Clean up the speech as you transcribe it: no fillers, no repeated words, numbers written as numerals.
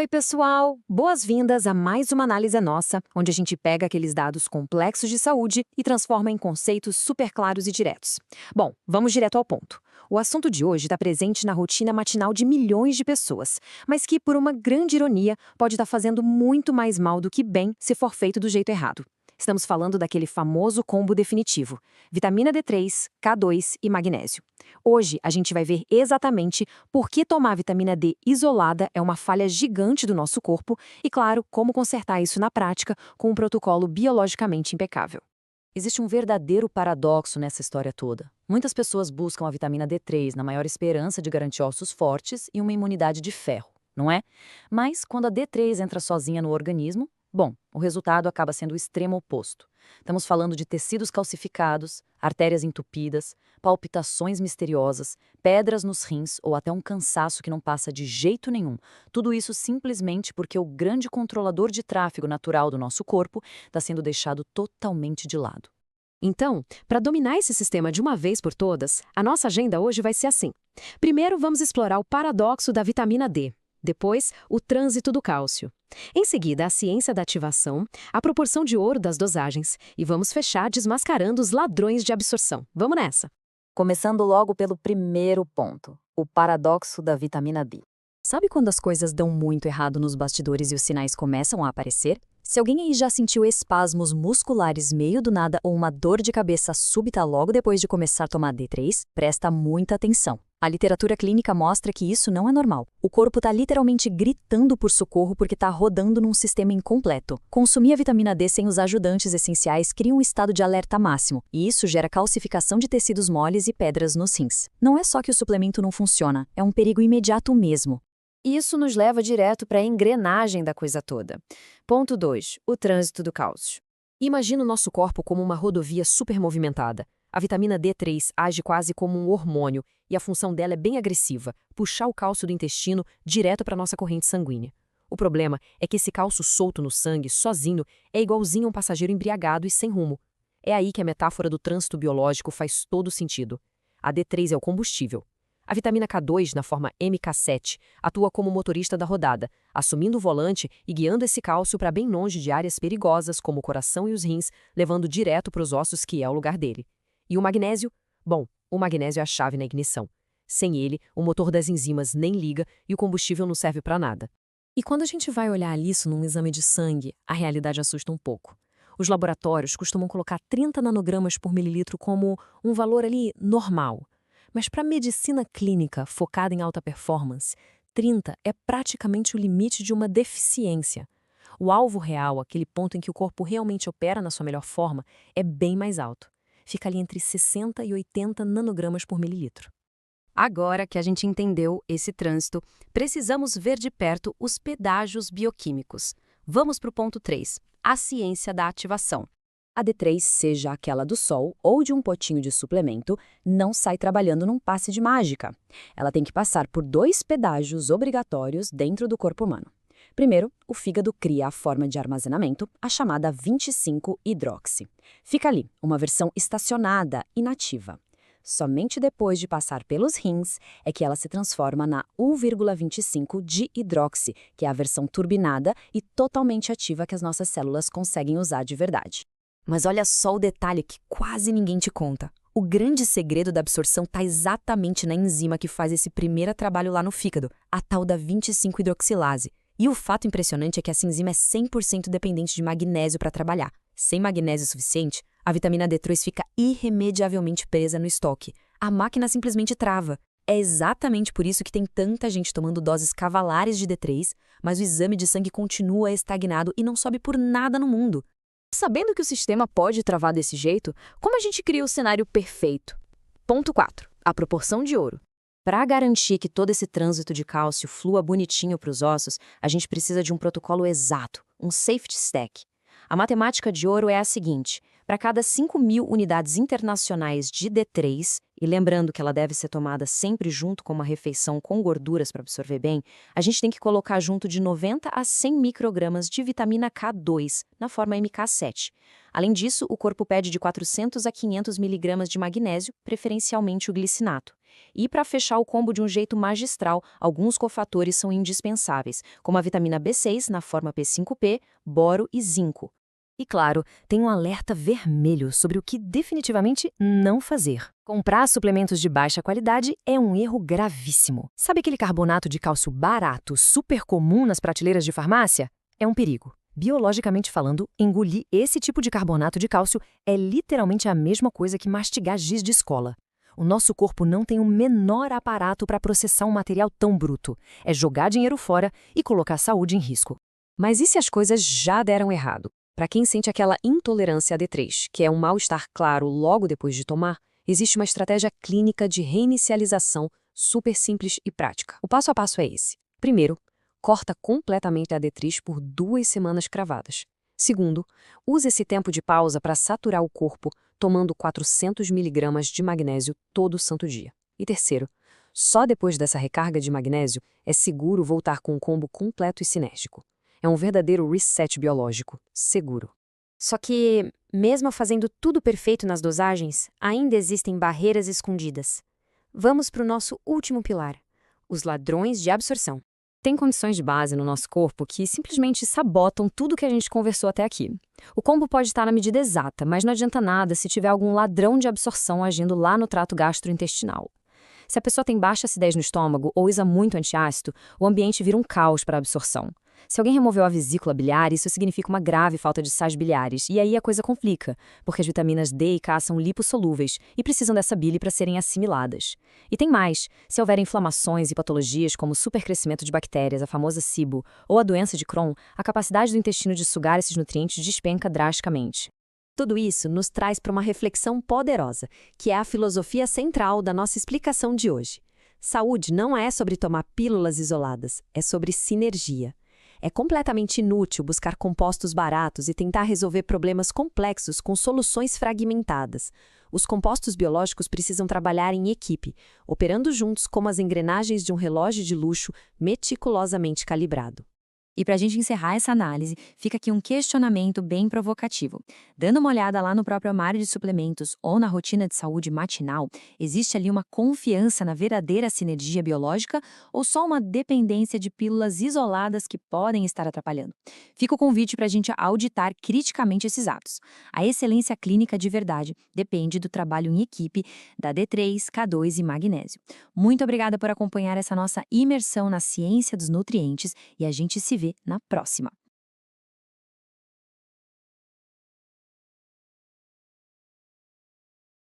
Oi, pessoal! Boas-vindas a mais uma análise nossa, onde a gente pega aqueles dados complexos de saúde e transforma em conceitos super claros e diretos. Bom, vamos direto ao ponto. O assunto de hoje está presente na rotina matinal de milhões de pessoas, mas que, por uma grande ironia, pode estar fazendo muito mais mal do que bem se for feito do jeito errado. Estamos falando daquele famoso combo definitivo: vitamina D3, K2 e magnésio. Hoje a gente vai ver exatamente por que tomar vitamina D isolada é uma falha gigante do nosso corpo e, claro, como consertar isso na prática com um protocolo biologicamente impecável. Existe um verdadeiro paradoxo nessa história toda. Muitas pessoas buscam a vitamina D3 na maior esperança de garantir ossos fortes e uma imunidade de ferro, não é? Mas quando a D3 entra sozinha no organismo, bom, o resultado acaba sendo o extremo oposto. Estamos falando de tecidos calcificados, artérias entupidas, palpitações misteriosas, pedras nos rins ou até um cansaço que não passa de jeito nenhum. Tudo isso simplesmente porque o grande controlador de tráfego natural do nosso corpo está sendo deixado totalmente de lado. Então, para dominar esse sistema de uma vez por todas, a nossa agenda hoje vai ser assim. Primeiro, vamos explorar o paradoxo da vitamina D. Depois, o trânsito do cálcio. Em seguida, a ciência da ativação, a proporção de ouro das dosagens e vamos fechar desmascarando os ladrões de absorção. Vamos nessa! Começando logo pelo primeiro ponto, o paradoxo da vitamina D. Sabe quando as coisas dão muito errado nos bastidores e os sinais começam a aparecer? Se alguém aí já sentiu espasmos musculares meio do nada ou uma dor de cabeça súbita logo depois de começar a tomar D3, presta muita atenção. A literatura clínica mostra que isso não é normal. O corpo está literalmente gritando por socorro porque está rodando num sistema incompleto. Consumir a vitamina D sem os ajudantes essenciais cria um estado de alerta máximo, e isso gera calcificação de tecidos moles e pedras nos rins. Não é só que o suplemento não funciona, é um perigo imediato mesmo. Isso nos leva direto para a engrenagem da coisa toda. Ponto 2. O trânsito do cálcio. Imagina o nosso corpo como uma rodovia super movimentada. A vitamina D3 age quase como um hormônio e a função dela é bem agressiva, puxar o cálcio do intestino direto para a nossa corrente sanguínea. O problema é que esse cálcio solto no sangue, sozinho, é igualzinho a um passageiro embriagado e sem rumo. É aí que a metáfora do trânsito biológico faz todo sentido. A D3 é o combustível. A vitamina K2, na forma MK7, atua como motorista da rodada, assumindo o volante e guiando esse cálcio para bem longe de áreas perigosas como o coração e os rins, levando direto para os ossos, que é o lugar dele. E o magnésio? Bom, o magnésio é a chave na ignição. Sem ele, o motor das enzimas nem liga e o combustível não serve para nada. E quando a gente vai olhar isso num exame de sangue, a realidade assusta um pouco. Os laboratórios costumam colocar 30 nanogramas por mililitro como um valor ali normal. Mas para a medicina clínica focada em alta performance, 30 é praticamente o limite de uma deficiência. O alvo real, aquele ponto em que o corpo realmente opera na sua melhor forma, é bem mais alto. Fica ali entre 60 e 80 nanogramas por mililitro. Agora que a gente entendeu esse trânsito, precisamos ver de perto os pedágios bioquímicos. Vamos para o ponto 3, a ciência da ativação. A D3, seja aquela do sol ou de um potinho de suplemento, não sai trabalhando num passe de mágica. Ela tem que passar por 2 pedágios obrigatórios dentro do corpo humano. Primeiro, o fígado cria a forma de armazenamento, a chamada 25-hidroxi. Fica ali, uma versão estacionada, inativa. Somente depois de passar pelos rins é que ela se transforma na 1,25-dihidroxi, que é a versão turbinada e totalmente ativa que as nossas células conseguem usar de verdade. Mas olha só o detalhe que quase ninguém te conta. O grande segredo da absorção está exatamente na enzima que faz esse primeiro trabalho lá no fígado, a tal da 25-hidroxilase. E o fato impressionante é que essa enzima é 100% dependente de magnésio para trabalhar. Sem magnésio suficiente, a vitamina D3 fica irremediavelmente presa no estoque. A máquina simplesmente trava. É exatamente por isso que tem tanta gente tomando doses cavalares de D3, mas o exame de sangue continua estagnado e não sobe por nada no mundo. Sabendo que o sistema pode travar desse jeito, como a gente cria o cenário perfeito? Ponto 4. A proporção de ouro. Para garantir que todo esse trânsito de cálcio flua bonitinho para os ossos, a gente precisa de um protocolo exato, um safety stack. A matemática de ouro é a seguinte: Para cada 5.000 unidades internacionais de D3, e lembrando que ela deve ser tomada sempre junto com uma refeição com gorduras para absorver bem, a gente tem que colocar junto de 90 a 100 microgramas de vitamina K2, na forma MK7. Além disso, o corpo pede de 400 a 500 miligramas de magnésio, preferencialmente o glicinato. E para fechar o combo de um jeito magistral, alguns cofatores são indispensáveis, como a vitamina B6 na forma P5P, boro e zinco. E claro, tem um alerta vermelho sobre o que definitivamente não fazer. Comprar suplementos de baixa qualidade é um erro gravíssimo. Sabe aquele carbonato de cálcio barato, super comum nas prateleiras de farmácia? É um perigo. Biologicamente falando, engolir esse tipo de carbonato de cálcio é literalmente a mesma coisa que mastigar giz de escola. O nosso corpo não tem o menor aparato para processar um material tão bruto. É jogar dinheiro fora e colocar a saúde em risco. Mas e se as coisas já deram errado? Para quem sente aquela intolerância a D3, que é um mal-estar claro logo depois de tomar, existe uma estratégia clínica de reinicialização super simples e prática. O passo a passo é esse. Primeiro, corta completamente a D3 por 2 semanas cravadas. Segundo, use esse tempo de pausa para saturar o corpo, tomando 400 miligramas de magnésio todo santo dia. E terceiro, só depois dessa recarga de magnésio é seguro voltar com um combo completo e sinérgico. É um verdadeiro reset biológico, seguro. Só que, mesmo fazendo tudo perfeito nas dosagens, ainda existem barreiras escondidas. Vamos para o nosso último pilar, os ladrões de absorção. Tem condições de base no nosso corpo que simplesmente sabotam tudo que a gente conversou até aqui. O combo pode estar na medida exata, mas não adianta nada se tiver algum ladrão de absorção agindo lá no trato gastrointestinal. Se a pessoa tem baixa acidez no estômago ou usa muito antiácido, o ambiente vira um caos para a absorção. Se alguém removeu a vesícula biliar, isso significa uma grave falta de sais biliares, e aí a coisa complica, porque as vitaminas D e K são lipossolúveis e precisam dessa bile para serem assimiladas. E tem mais, se houver inflamações e patologias como o supercrescimento de bactérias, a famosa SIBO, ou a doença de Crohn, a capacidade do intestino de sugar esses nutrientes despenca drasticamente. Tudo isso nos traz para uma reflexão poderosa, que é a filosofia central da nossa explicação de hoje. Saúde não é sobre tomar pílulas isoladas, é sobre sinergia. É completamente inútil buscar compostos baratos e tentar resolver problemas complexos com soluções fragmentadas. Os compostos biológicos precisam trabalhar em equipe, operando juntos como as engrenagens de um relógio de luxo meticulosamente calibrado. E para a gente encerrar essa análise, fica aqui um questionamento bem provocativo. Dando uma olhada lá no próprio armário de suplementos ou na rotina de saúde matinal, existe ali uma confiança na verdadeira sinergia biológica ou só uma dependência de pílulas isoladas que podem estar atrapalhando? Fica o convite para a gente auditar criticamente esses atos. A excelência clínica de verdade depende do trabalho em equipe da D3, K2 e magnésio. Muito obrigada por acompanhar essa nossa imersão na ciência dos nutrientes e a gente se vê na próxima.